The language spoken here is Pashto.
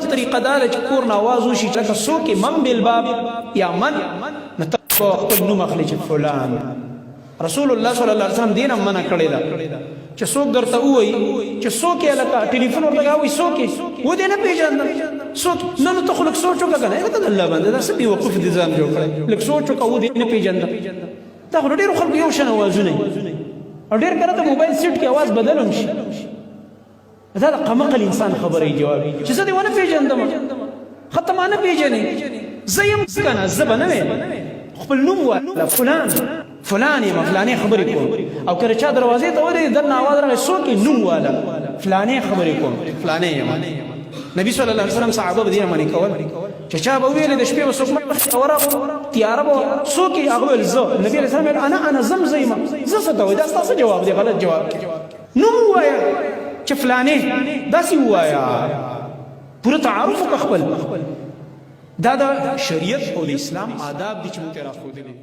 طریقه دا ده چې کور نه آواز وشي لکه څوک من بالباب یا من نو ته خپل نوم اخلي چې فلان. رسول الله صلی الله علیه وسلم دین هم منع کړی ده چې څوک درته ووایي چې څوک یې لکه ټلیفون ورته وایي څوک یې و دې نه پېژندم څوک نه نو ته خو لږ سوچ وکړه که نه لکه د الله بنده دا څه بېوقوف دې ځان جوړ کړی لږ سوچ وکړه و دې نه پېژندم. دا خو ډېرو خلکو یو شان اوازونه او ډېر کله د موبایل سیټ کې اواز بدل هم شي. دا د قمقل انسان خبرې جواب چې زه دې ونه پېژندم ښه ته ما نه پېژنې زه یم که نه زه به نه ویم خپل نوم وایه فلان فلان یم فلانې خبرې کوم او که د چا دروازې ته ودرېږي دننه اواز راغی څوک یې نوم واله فلانې خبرې کوم فلانې یم. نبي صلی الله علیه وسلم صحابه به دې منې کول چې چا به ویلې د شپې به څوک مخکې ورغلو تیاره به څوک یې هغه ویل زه نبي علیه السلام ویل انا زم زه یم زه څه ته وایي دا ستاسو جواب دی غلط جواب نوم ووایه چې فلانې داسې ووایه پوره تعارف وکړه خپل. دا د شریعت او د اسلام آداب دي چې موږ ته راښودلي.